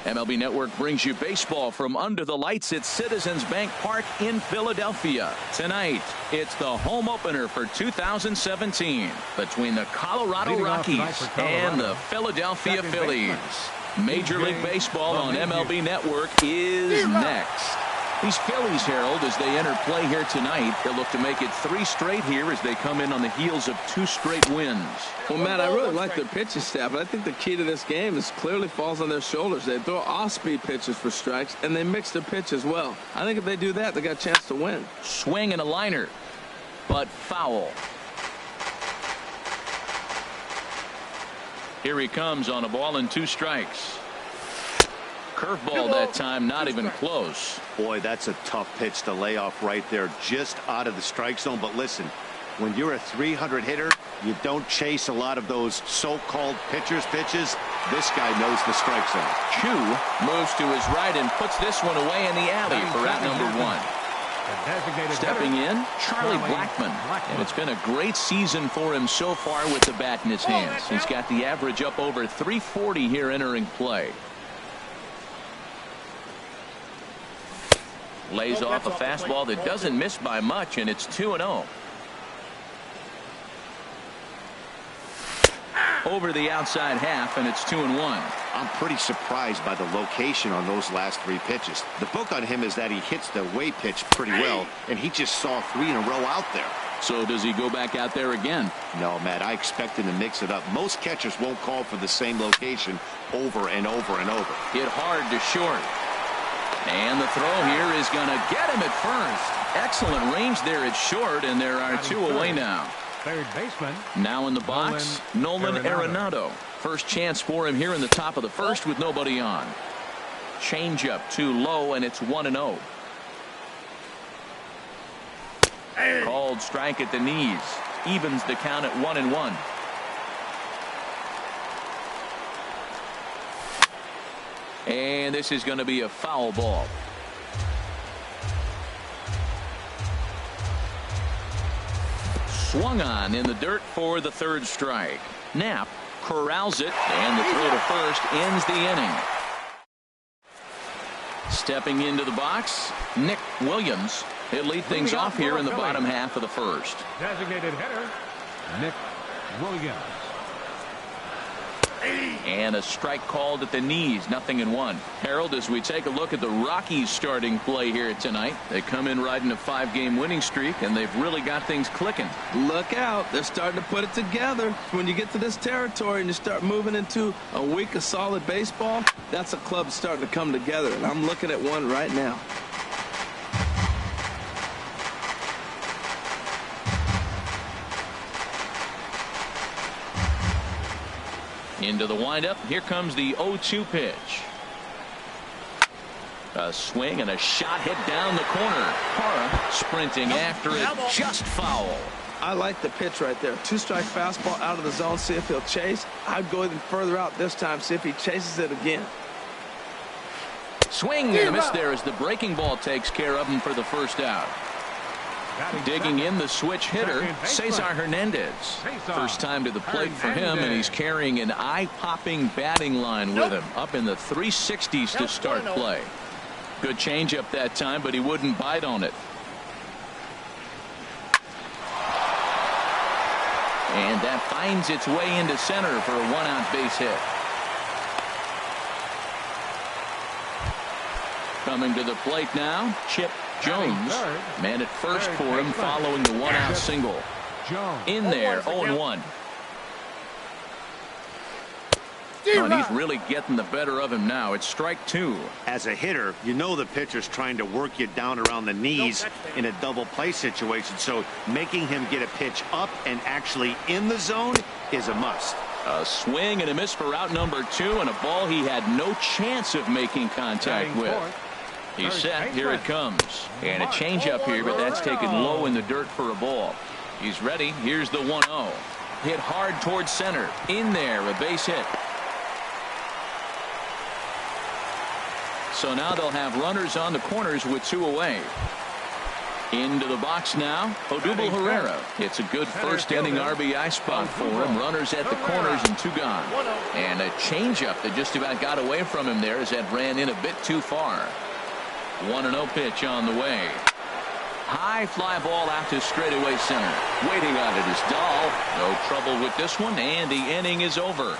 MLB Network brings you baseball from under the lights at Citizens Bank Park in Philadelphia. Tonight, it's the home opener for 2017 between the Colorado Rockies and the Philadelphia Phillies. Major League Baseball on MLB Network is next. These Phillies, Harold, as they enter play here tonight, they'll look to make it 3 straight here as they come in on the heels of 2 straight wins. Well, Matt, I really like their pitching staff, but I think the key to this game is clearly falls on their shoulders. They throw off-speed pitches for strikes, and they mix their pitch as well. I think if they do that, they got a chance to win. Swing and a liner, but foul. Here he comes on a ball and 2 strikes. Curveball that time, not even close. Boy, that's a tough pitch to lay off right there, just out of the strike zone. But listen, when you're a 300 hitter, you don't chase a lot of those so-called pitchers' pitches. This guy knows the strike zone. Chu moves to his right and puts this one away in the alley for out number 1. Stepping in, Charlie Blackmon. And it's been a great season for him so far with the bat in his hands. He's got the average up over 340 here entering play. Lays off a fastball that doesn't miss by much, and it's 2-0. Over the outside half, and it's 2-1. I'm pretty surprised by the location on those last 3 pitches. The book on him is that he hits the away pitch pretty well, and he just saw 3 in a row out there. So does he go back out there again? No, Matt, I expect him to mix it up. Most catchers won't call for the same location over and over and over. Hit hard to short. And the throw here is going to get him at first. Excellent range there at short, and there are 2 away now. Third baseman. Now in the box, Nolan Arenado. First chance for him here in the top of the first with nobody on. Changeup too low, and it's 1-0. Called strike at the knees. Evens the count at 1-1. And this is going to be a foul ball. Swung on in the dirt for the 3rd strike. Knapp corrals it, and the throw to first ends the inning. Stepping into the box, Nick Williams. He'll lead things off here in the bottom half of the 1st. Designated hitter, Nick Williams. And a strike called at the knees, 0-1. Harold, as we take a look at the Rockies starting play here tonight, they come in riding a 5-game winning streak, and they've really got things clicking. Look out. They're starting to put it together. When you get to this territory and you start moving into a week of solid baseball, that's a club starting to come together, and I'm looking at one right now. Into the windup. Here comes the 0-2 pitch. A swing and a shot hit down the corner. Hara sprinting after it. Just foul. I like the pitch right there. 2-strike fastball out of the zone. See if he'll chase. I'd go even further out this time. See if he chases it again. Swing and a miss there as the breaking ball takes care of him for the 1st out. Digging in the switch hitter, Cesar Hernandez. First time to the plate for him, and he's carrying an eye-popping batting line with him. Up in the 360s to start play. Good changeup that time, but he wouldn't bite on it. And that finds its way into center for a 1-out base hit. Coming to the plate now, Chip Jones. Man at first for him following the 1-out single. In there, 0-1. Oh, and he's really getting the better of him now. It's strike 2. As a hitter, you know the pitcher's trying to work you down around the knees in a double play situation. So making him get a pitch up and actually in the zone is a must. A swing and a miss for out number 2, and a ball he had no chance of making contact with. He's set. Here it comes. And a changeup here, but that's taken low in the dirt for a ball. He's ready. Here's the 1-0. Hit hard towards center. In there, a base hit. So now they'll have runners on the corners with 2 away. Into the box now, Odubel Herrera. It's a good first inning RBI spot for him. Runners at the corners and 2 gone. And a changeup that just about got away from him there as that ran in a bit too far. 1-0 pitch on the way. High fly ball out to straightaway center. Waiting on it is Dahl. No trouble with this one, and the inning is over.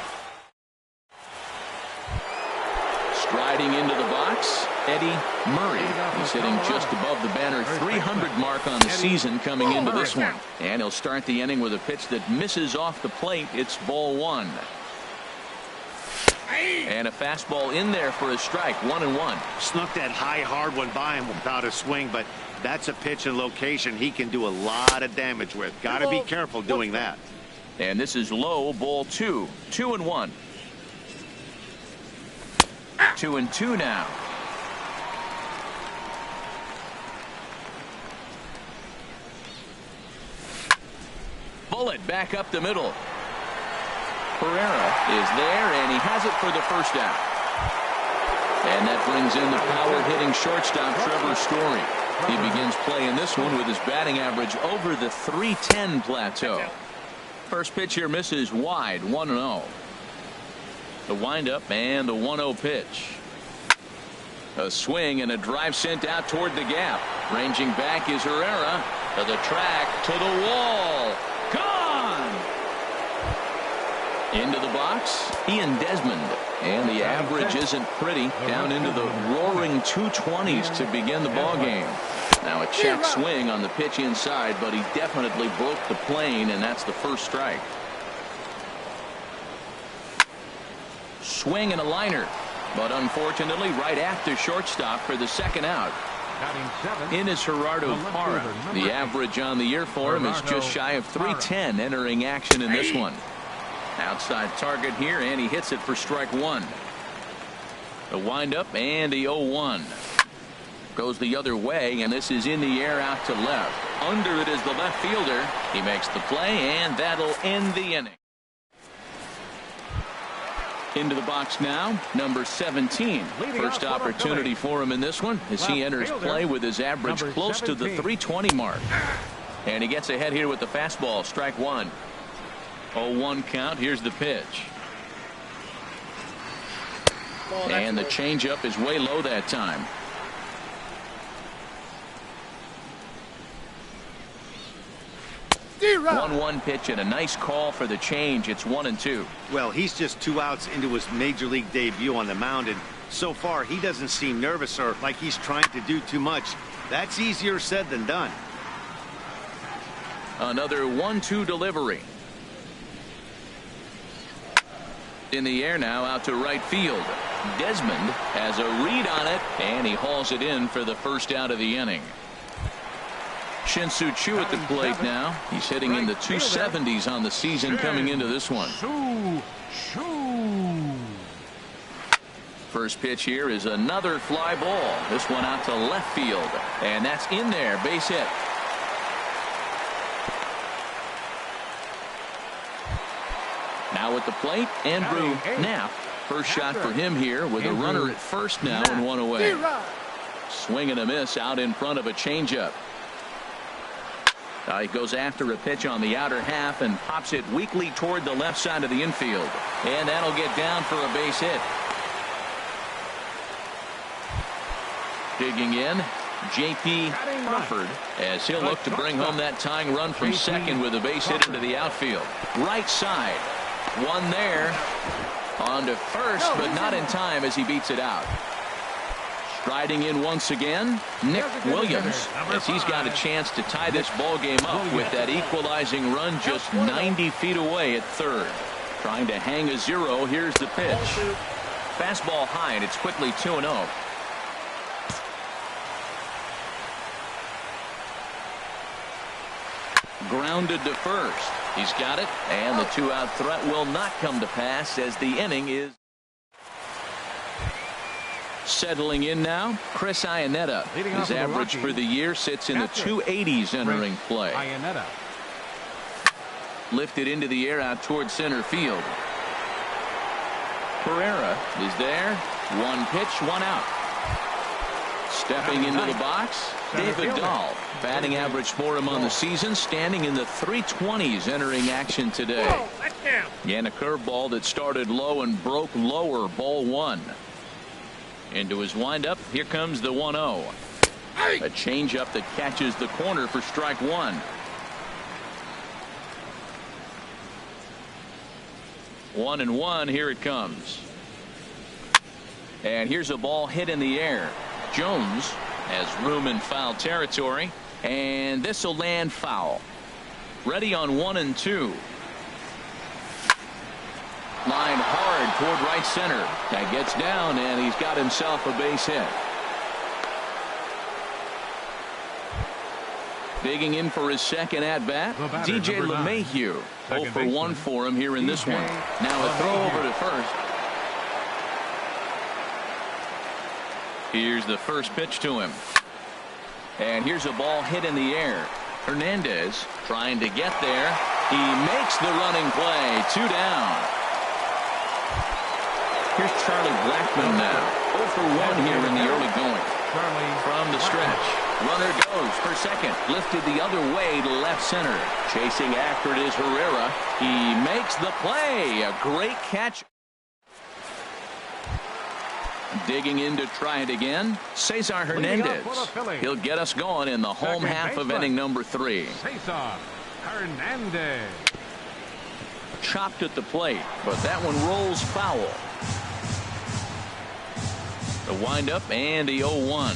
Striding into the box, Eddie Murray. He's hitting just above the banner 300 mark on the season coming into this one. And he'll start the inning with a pitch that misses off the plate. It's ball 1. And a fastball in there for a strike. 1-1. Snuck that high, hard one by him without a swing, but that's a pitch and location he can do a lot of damage with. Got to be careful doing that. And this is low, ball 2. 2-1. 2-2 now. Bullet back up the middle. Herrera is there, and he has it for the first out. And that brings in the power-hitting shortstop, Trevor Story. He begins playing this one with his batting average over the .310 plateau. First pitch here misses wide, 1-0. The windup and the 1-0 pitch. A swing and a drive sent out toward the gap. Ranging back is Herrera. To the track, to the wall. Gone! Into the box, Ian Desmond. And the average isn't pretty. Down into the roaring 220s to begin the ball game. Now a check swing on the pitch inside, but he definitely broke the plane, and that's the first strike. Swing and a liner, but unfortunately right after shortstop for the second out. In is Gerardo Parra. The average on the year for him is just shy of .310 entering action in this one. Outside target here, and he hits it for strike 1. The windup and the 0-1. Goes the other way, and this is in the air out to left. Under it is the left fielder. He makes the play, and that'll end the inning. Into the box now, number 17. First opportunity for him in this one as he enters play with his average close to the .320 mark. And he gets ahead here with the fastball, strike 1. 0-1 count. Here's the pitch. And the changeup is way low that time. D-Rock. 1-1 pitch and a nice call for the change. It's 1-2. Well, he's just 2 outs into his major league debut on the mound, and so far he doesn't seem nervous or like he's trying to do too much. That's easier said than done. Another 1-2 delivery. In the air now out to right field. Desmond has a read on it, and he hauls it in for the first out of the inning. Shin-Soo Choo at the plate now. He's hitting in the 270s on the season coming into this one. First pitch here is another fly ball. This one out to left field, and that's in there, base hit. Now at the plate, Andrew Knapp. First shot for him here with a runner at first now and 1 away. Swing and a miss out in front of a changeup. He goes after a pitch on the outer half and pops it weakly toward the left side of the infield. And that'll get down for a base hit. Digging in, J.P. Crawford, as he'll look to bring home that tying run from second with a base hit into the outfield. Right side. One there. On to first, but not in time as he beats it out. Striding in once again, Nick Williams, as he's got a chance to tie this ball game up with that equalizing run just 90 feet away at third. Trying to hang a 0. Here's the pitch. Fastball high, and it's quickly 2-0. Grounded to first. He's got it, and the 2-out threat will not come to pass as the inning is. Settling in now, Chris Iannetta. His average for the year sits in the 280s entering play. Lifted into the air out toward center field. Herrera is there. 1 pitch, 1 out. Stepping into the box, David Dahl. Batting average for him on the season, standing in the 320s entering action today. And a curveball that started low and broke lower, ball one. Into his windup, here comes the 1-0. A changeup that catches the corner for strike one. 1-1, here it comes. And here's a ball hit in the air. Jones has room in foul territory, and this will land foul. Ready on 1-2. Line hard toward right center. That gets down, and he's got himself a base hit. Digging in for his second at-bat, DJ LeMahieu. 0 for 1 for him here in this one. Now a throw over to first. Here's the first pitch to him. And here's a ball hit in the air. Hernandez trying to get there. He makes the running play. 2 down. Here's Charlie Blackmon now. 0 for 1 here in the early going. From the stretch. Runner goes for second. Lifted the other way to left center. Chasing after it is Herrera. He makes the play. A great catch. Digging in to try it again, Cesar Hernandez. He'll get us going in the home half of inning number 3. Cesar Hernandez. Chopped at the plate, but that one rolls foul. The windup and the 0-1.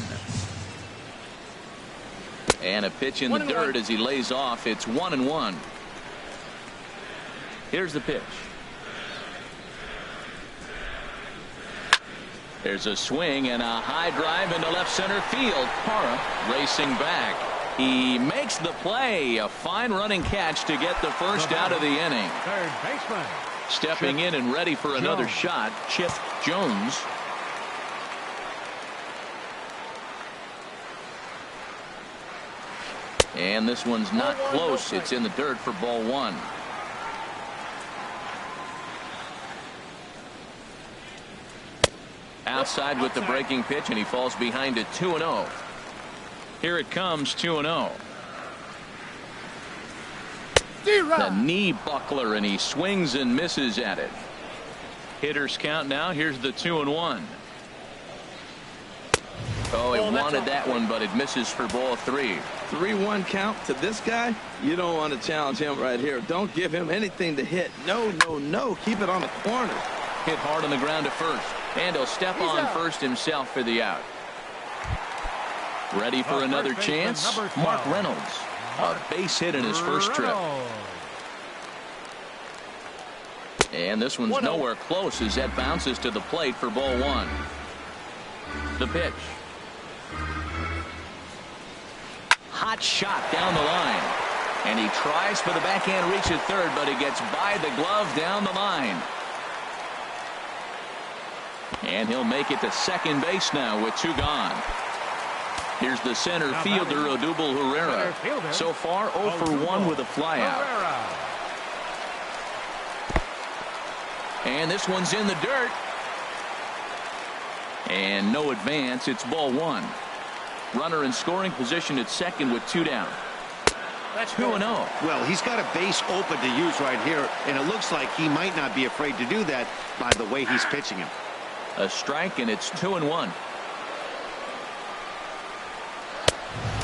And a pitch in the dirt as he lays off. It's 1-1. Here's the pitch. There's a swing and a high drive into left center field. Parra racing back. He makes the play. A fine running catch to get the first out of the inning. Third baseman. Stepping in and ready for another shot, Chip Jones. And this one's not close. It's in the dirt for ball one. Outside with the breaking pitch, and he falls behind it. 2-0. Here it comes. 2-0. The knee buckler, and he swings and misses at it. Hitters count now. Here's the 2-1. Oh, he wanted that one, but it misses for ball 3. 3-1 count to this guy. You don't want to challenge him right here. Don't give him anything to hit. No, no, no. Keep it on the corner. Hit hard on the ground to first. And he'll step on first himself for the out. Ready for another chance. Mark Reynolds. A base hit in his first trip. And this one's nowhere close as that bounces to the plate for ball 1. The pitch. Hot shot down the line. And he tries for the backhand reach at third, but he gets by the glove down the line. And he'll make it to second base now with 2 gone. Here's the center fielder, Odubel Herrera. So far, 0 for 1 with a flyout. And this one's in the dirt. And no advance. It's ball 1. Runner in scoring position at second with 2 down. That's 2-0. Well, he's got a base open to use right here, and it looks like he might not be afraid to do that by the way he's pitching him. A strike, and it's 2-1.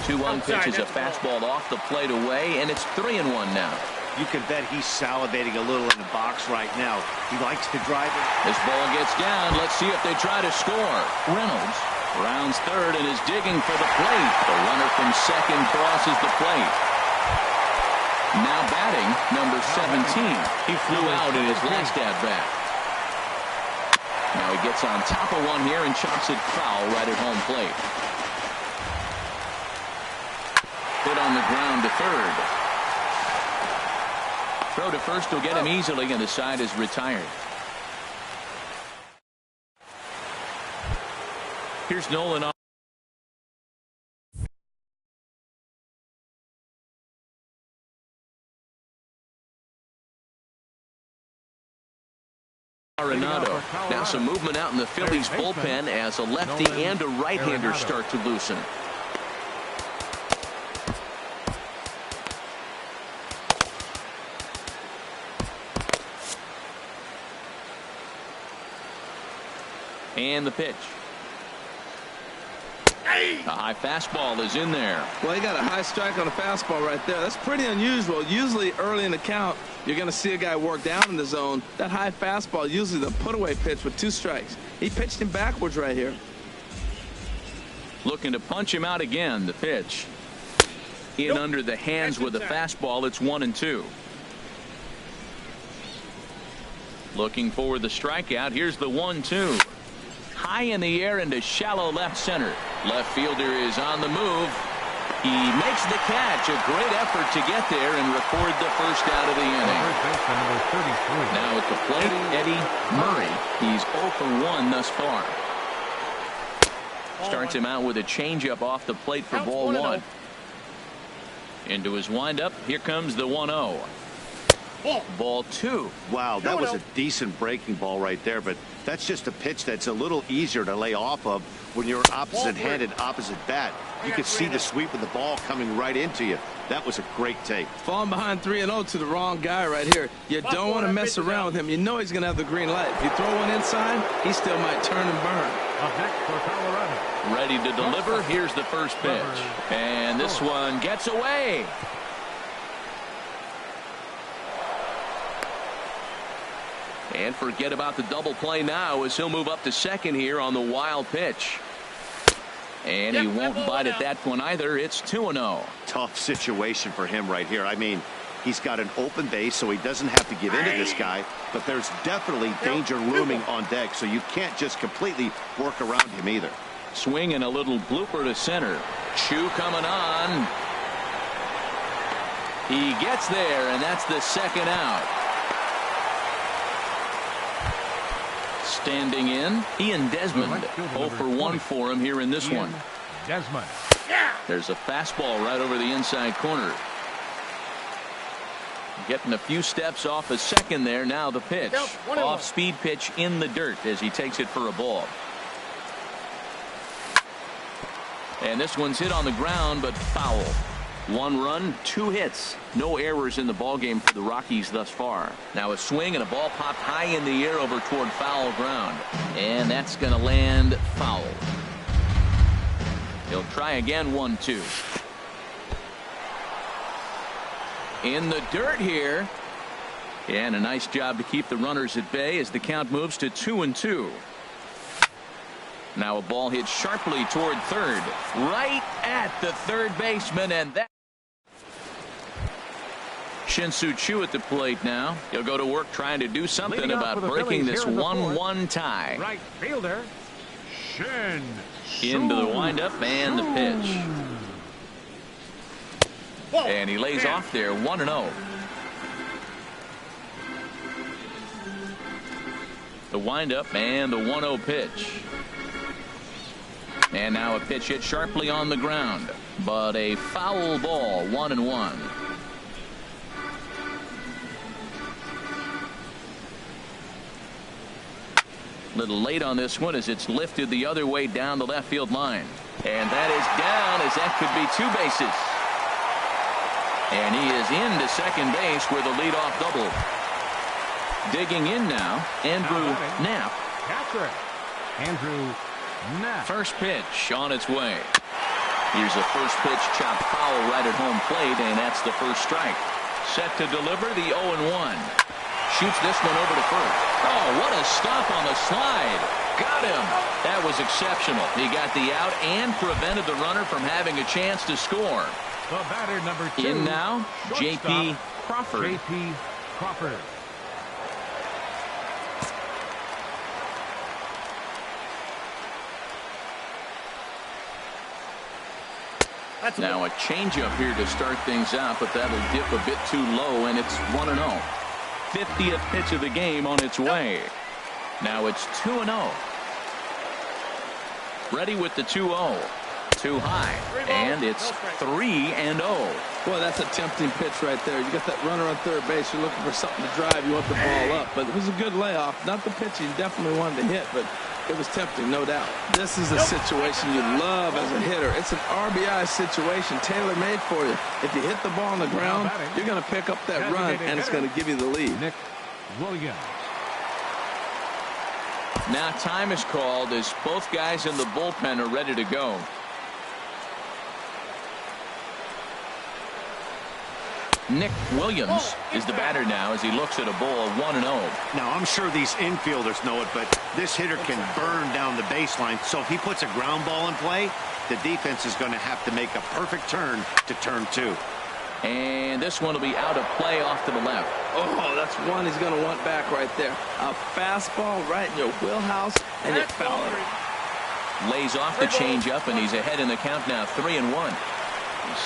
2-1 pitch is a fastball off the plate away, and it's 3-1 now. You can bet he's salivating a little in the box right now. He likes to drive it. This ball gets down. Let's see if they try to score. Reynolds rounds third and is digging for the plate. The runner from second crosses the plate. Now batting, number 17. He flew out in his last at-bat. Now he gets on top of one here and chops it foul right at home plate. Hit on the ground to third. Throw to first will get him easily, and the side is retired. Here's Nolan. Arenado. Now some movement out in the Phillies bullpen as a lefty and a right-hander start to loosen. And the pitch. A high fastball is in there. Well, he got a high strike on a fastball right there. That's pretty unusual. Usually early in the count, you're going to see a guy work down in the zone. That high fastball, usually the put-away pitch with 2 strikes. He pitched him backwards right here. Looking to punch him out again. The pitch. In under the hands with a fastball. It's 1-2. Looking for the strikeout. Here's the 1-2. High in the air into shallow left center. Left fielder is on the move. He makes the catch. A great effort to get there and record the first out of the inning. Now at the plate, Eddie Murray. He's 0 for 1 thus far. Starts him out with a changeup off the plate for ball 1. Into his windup. Here comes the 1-0. Ball 2. Wow, that was a decent breaking ball right there, but that's just a pitch that's a little easier to lay off of when you're opposite-handed, opposite bat. You could see the sweep of the ball coming right into you. That was a great take. Falling behind 3-0 to the wrong guy right here. You don't want to mess around with him. You know he's going to have the green light. If you throw one inside, he still might turn and burn. Ready to deliver. Here's the first pitch. And this one gets away. And forget about the double play now as he'll move up to second here on the wild pitch. And he won't bite at that one either. It's 2-0. Tough situation for him right here. I mean, he's got an open base, so he doesn't have to give in to this guy, but there's definitely danger looming on deck, so you can't just completely work around him either. Swing and a little blooper to center. Chu coming on. He gets there, and that's the second out. Standing in, Ian Desmond. 0 for 1 for him here in this one. Desmond. There's a fastball right over the inside corner. Getting a few steps off a second there. Now the pitch. Off-speed pitch in the dirt as he takes it for a ball. And this one's hit on the ground, but foul. 1 run, 2 hits. No errors in the ballgame for the Rockies thus far. Now a swing and a ball popped high in the air over toward foul ground. And that's going to land foul. He'll try again. 1-2. In the dirt here. And a nice job to keep the runners at bay as the count moves to 2-2. Now a ball hit sharply toward third. Right at the third baseman, and that. Shin-Soo Choo at the plate now. He'll go to work trying to do something about breaking this 1-1 tie. Right fielder, Shin. Into the windup and the pitch. And he lays off there. 1-0. The windup and the 1-0 pitch. And now a pitch hit sharply on the ground, but a foul ball. 1-1. Little late on this one as it's lifted the other way down the left field line. And that is down as that could be 2 bases. And he is into second base with a leadoff double. Digging in now, Andrew Knapp. Catcher, Andrew Knapp. First pitch on its way. Here's a first pitch chopped foul right at home plate, and that's the first strike. Set to deliver the 0-1. Shoots this one over to first. Oh, what a stop on the slide. Got him. That was exceptional. He got the out and prevented the runner from having a chance to score. The batter, number 2. In now, J.P. Crawford. J.P. Crawford. Now a changeup here to start things out, but that'll dip a bit too low, and it's 1-0. 50th pitch of the game on its way. Now it's 2-0. Ready with the 2-0. Too high, and it's 3-0. Boy, that's a tempting pitch right there. You got that runner on third base. You're looking for something to drive. You want the ball up. But it was a good layoff. Not the pitch he definitely wanted to hit, but it was tempting, no doubt. This is a situation you love as a hitter. It's an RBI situation, tailor-made for you. If you hit the ball on the ground, you're going to pick up that run, and it's going to give you the lead. Nick Williams. Now time is called as both guys in the bullpen are ready to go. Nick Williams is the batter now as he looks at a ball 1-0. Now, I'm sure these infielders know it, but this hitter can burn down the baseline. So if he puts a ground ball in play, the defense is going to have to make a perfect turn to turn 2. And this one will be out of play off to the left. Oh, that's one he's going to want back right there. A fastball right in your wheelhouse, and you foul it. Lays off the changeup, and he's ahead in the count now, 3-1.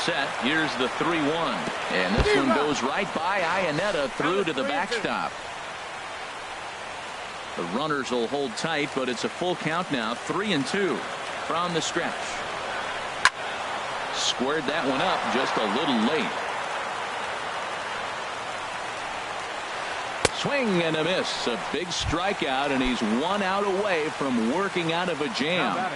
Set. Here's the 3-1. And this one goes right by Iannetta through to the backstop. The runners will hold tight, but it's a full count now, 3-2 from the stretch. Squared that one up just a little late. Swing and a miss. A big strikeout, and he's 1 out away from working out of a jam.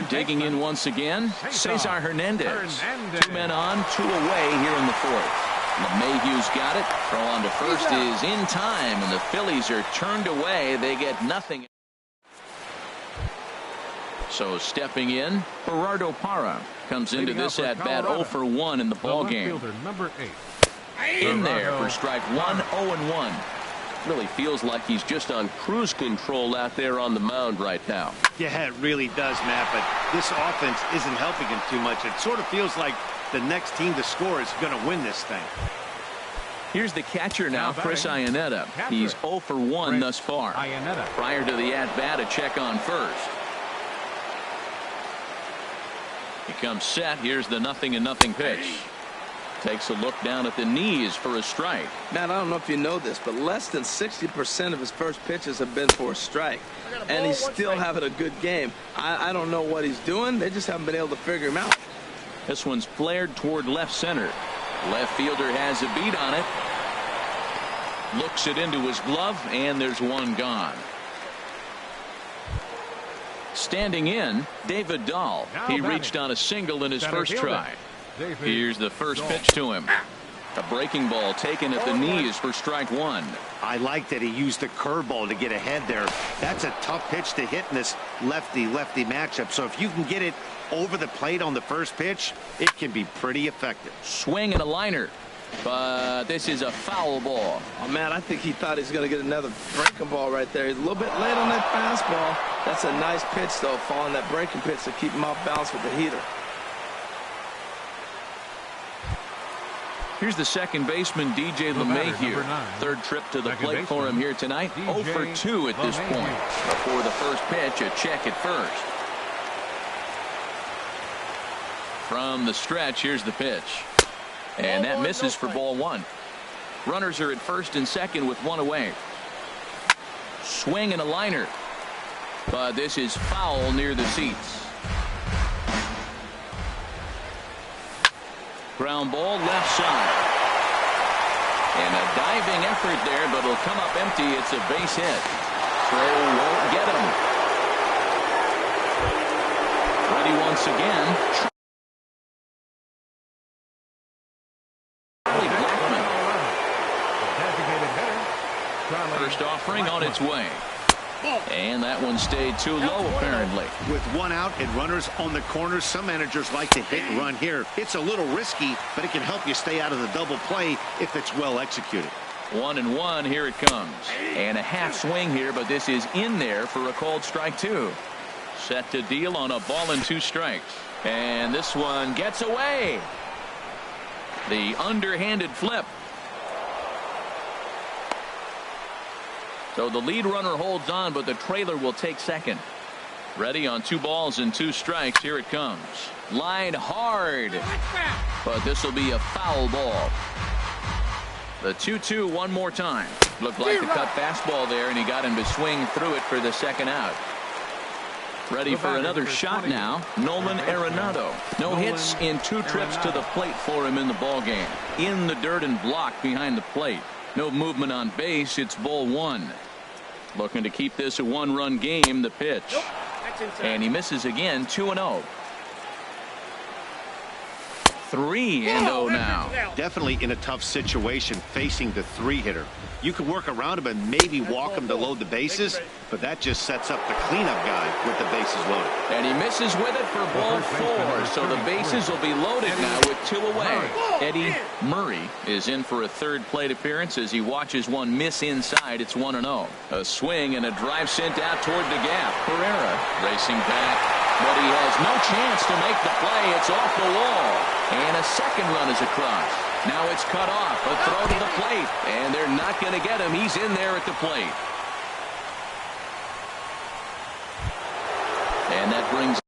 Digging in once again, Cesar Hernandez. 2 men on, 2 away here in the 4th. LeMahieu's got it. Throw on to first is in time, and the Phillies are turned away. They get nothing. So stepping in, Gerardo Parra comes into this at bat 0 for 1 in the ball game. Number 8. In there for strike 1, 0-1. Really feels like he's just on cruise control out there on the mound right now. Yeah, it really does, Matt, but this offense isn't helping him too much. It sort of feels like the next team to score is going to win this thing. Here's the catcher now, Chris Iannetta. He's 0 for 1 thus far. Prior to the at-bat, a check on first. He comes set. Here's the 0-0 pitch. Takes a look down at the knees for a strike. Matt, I don't know if you know this, but less than 60% of his first pitches have been for a strike. And he's still having a good game. I don't know what he's doing. They just haven't been able to figure him out. This one's flared toward left center. Left fielder has a beat on it. Looks it into his glove, and there's one gone. Standing in, David Dahl. He reached on a single in his first try. Here's the first pitch to him. A breaking ball taken at the knees for strike 1. I like that he used the curveball to get ahead there. That's a tough pitch to hit in this lefty-lefty matchup. So if you can get it over the plate on the first pitch, it can be pretty effective. Swing and a liner. But this is a foul ball. Oh, man, I think he thought he was going to get another breaking ball right there. He's a little bit late on that fastball. That's a nice pitch, though, following that breaking pitch to keep him off balance with the heater. Here's the second baseman, DJ LeMahieu. Third trip to the plate for him here tonight. 0 for 2 at this point. Before the first pitch, a check at first. From the stretch, here's the pitch. And that misses for ball 1. Runners are at first and second with 1 away. Swing and a liner. But this is foul near the seats. Ground ball left side. And a diving effort there, but it'll come up empty. It's a base hit. Throw won't get him. Ready once again. First offering on its way. And that one stayed too low, apparently. With 1 out and runners on the corners, some managers like to hit and run here. It's a little risky, but it can help you stay out of the double play if it's well executed. 1-1, here it comes. And a half swing here, but this is in there for a called strike 2. Set to deal on a ball and 2 strikes. And this one gets away. The underhanded flip. So the lead runner holds on, but the trailer will take second. Ready on 2 balls and 2 strikes. Here it comes. Line hard. But this will be a foul ball. The 2-2 one more time. Looked like the cut fastball there, and he got him to swing through it for the second out. Ready for another shot now. Nolan Arenado. No hits in 2 trips to the plate for him in the ballgame. In the dirt and blocked behind the plate. No movement on base. It's ball 1. Looking to keep this a 1-run game. The pitch. And he misses again. 2-0. 3-0 now. Definitely in a tough situation facing the 3-hitter. You can work around him and maybe walk him to load the bases, but that just sets up the cleanup guy with the bases loaded. And he misses with it for ball 4, so the bases will be loaded now with 2 away. Eddie Murray is in for a 3rd plate appearance as he watches one miss inside. It's 1-0. A swing and a drive sent out toward the gap. Pereira racing back, but he has no chance to make the play. It's off the wall. And a second run is across. Now it's cut off. A throw to the plate. And they're not going to get him. He's in there at the plate. And that brings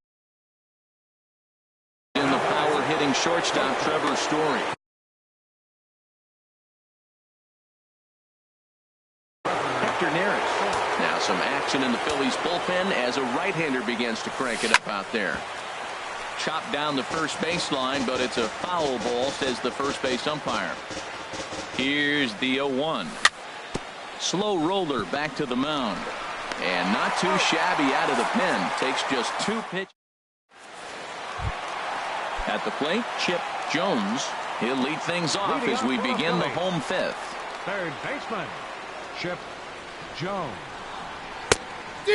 in the power-hitting shortstop, Trevor Story. Hector Neris. Now some action in the Phillies bullpen as a right-hander begins to crank it up out there. Chopped down the first baseline, but it's a foul ball, says the first base umpire. Here's the 0-1. Slow roller back to the mound. And not too shabby out of the pen. Takes just 2 pitches. At the plate, Chip Jones. He'll lead things off as we begin the home 5th. Third baseman, Chip Jones.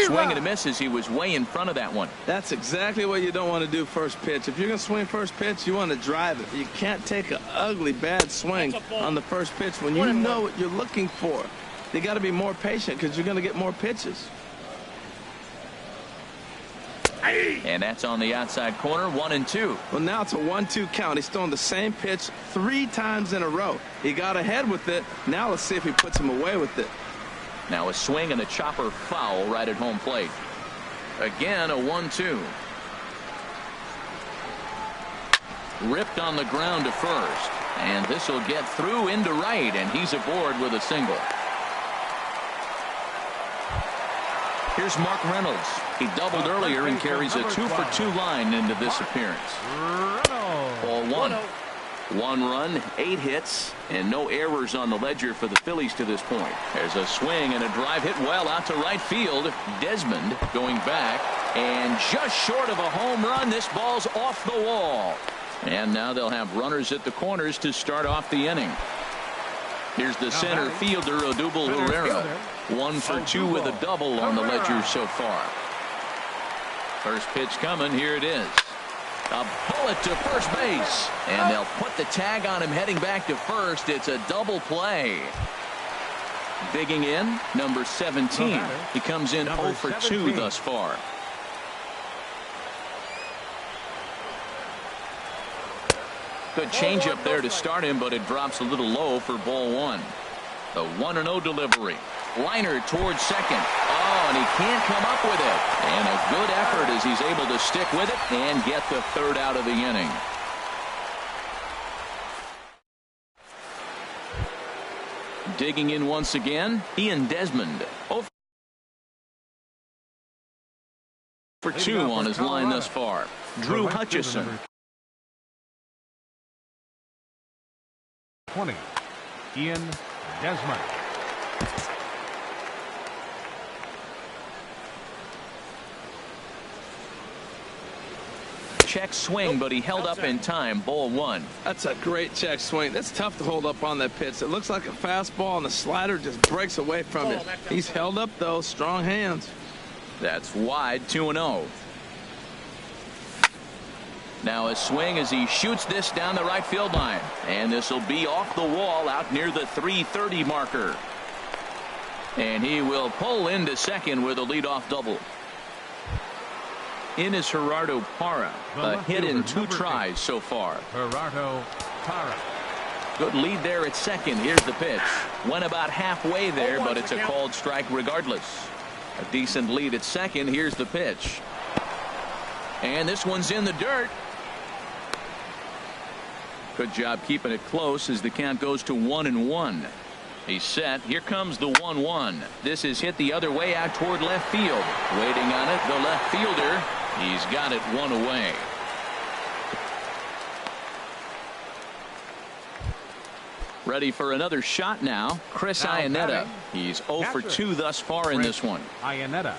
Swing and a miss as he was way in front of that one. That's exactly what you don't want to do first pitch. If you're going to swing first pitch, you want to drive it. You can't take an ugly, bad swing on the first pitch when you know what you're looking for. You got to be more patient because you're going to get more pitches. And that's on the outside corner, 1-2. Well, now it's a 1-2 count. He's throwing the same pitch 3 times in a row. He got ahead with it. Now let's see if he puts him away with it. Now a swing and a chopper foul right at home plate. Again, a 1-2. Ripped on the ground to first. And this will get through into right, and he's aboard with a single. Here's Mark Reynolds. He doubled earlier and carries a 2-for-2 line into this appearance. Ball 1. 1 run, 8 hits, and no errors on the ledger for the Phillies to this point. There's a swing and a drive hit well out to right field. Desmond going back, and just short of a home run. This ball's off the wall. And now they'll have runners at the corners to start off the inning. Here's the center fielder, Odubel Herrera. 1 for 2 with a double on the ledger so far. First pitch coming. Here it is. A bullet to first base. And they'll put the tag on him heading back to first. It's a double play. Digging in, number 17. He comes in 0 for 2 thus far. Good changeup there to start him, but it drops a little low for ball 1. The 1-0 delivery. Liner towards second. Oh, and he can't come up with it. And a good effort as he's able to stick with it and get the 3rd out of the inning. Digging in once again, Ian Desmond. 0 for 2 on his line thus far. Drew Hutchison. 20. Ian Desmond. Check swing, but he held up in time. Ball 1. That's a great check swing. That's tough to hold up on that pitch. It looks like a fastball, and the slider just breaks away from it. He's held up, though. Strong hands. That's wide. 2-0. Now a swing as he shoots this down the right field line. And this will be off the wall out near the 330 marker. And he will pull into second with a leadoff double. In is Gerardo Parra. A hit in 2 tries so far. Gerardo Parra. Good lead there at second. Here's the pitch. Went about halfway there, but it's a called strike regardless. A decent lead at second. Here's the pitch. And this one's in the dirt. Good job keeping it close as the count goes to 1-1. He's set. Here comes the 1-1. This is hit the other way out toward left field. Waiting on it, the left fielder. He's got it one away. Ready for another shot now. Chris Iannetta. He's 0 for 2 thus far in this one. Iannetta.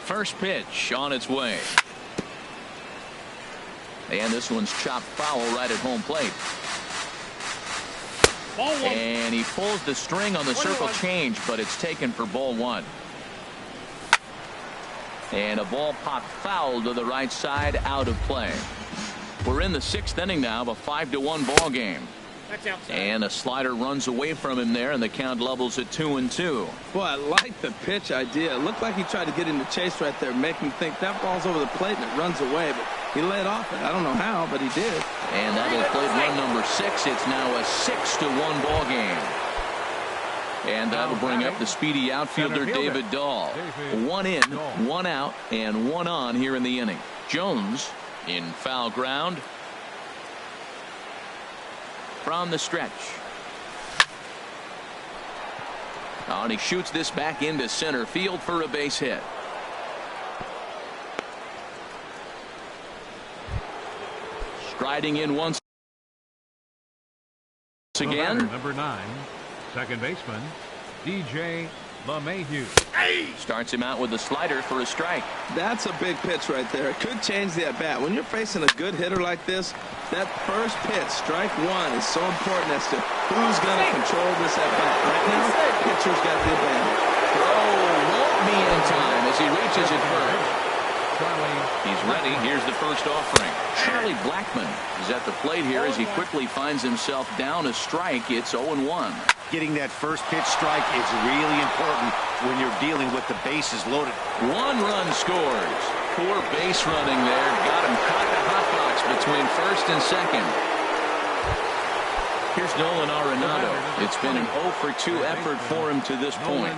First pitch on its way. And this one's chopped foul right at home plate. And he pulls the string on the circle change, but it's taken for ball 1. And a ball popped foul to the right side, out of play. We're in the 6th inning now of a 5-1 ball game. And a slider runs away from him there, and the count levels at 2-2. Boy, I like the pitch idea. It looked like he tried to get into chase right there, make him think that ball's over the plate and it runs away, but he laid off it. I don't know how, but he did. And that'll plate run number 6. It's now a 6-1 ball game. And that'll bring up the speedy outfielder David Dahl. 1 in, 1 out, and 1 on here in the inning. Jones in foul ground. From the stretch. And he shoots this back into center field for a base hit. Striding in once again. Number 9, second baseman, Joehl98. Starts him out with a slider for a strike. That's a big pitch right there. It could change the at bat. When you're facing a good hitter like this, that first pitch, strike 1, is so important as to who's going to control this at bat. Right now, the pitcher's got the advantage. Won't be in time as he reaches it first. He's ready. Here's the first offering. Charlie Blackmon is at the plate here as he quickly finds himself down a strike. It's 0-1. Getting that first pitch strike is really important when you're dealing with the bases loaded. 1 run scores. Poor base running there. Got him caught the hot box between first and second. Here's Nolan Arenado. It's been an 0 for 2 effort for him to this point.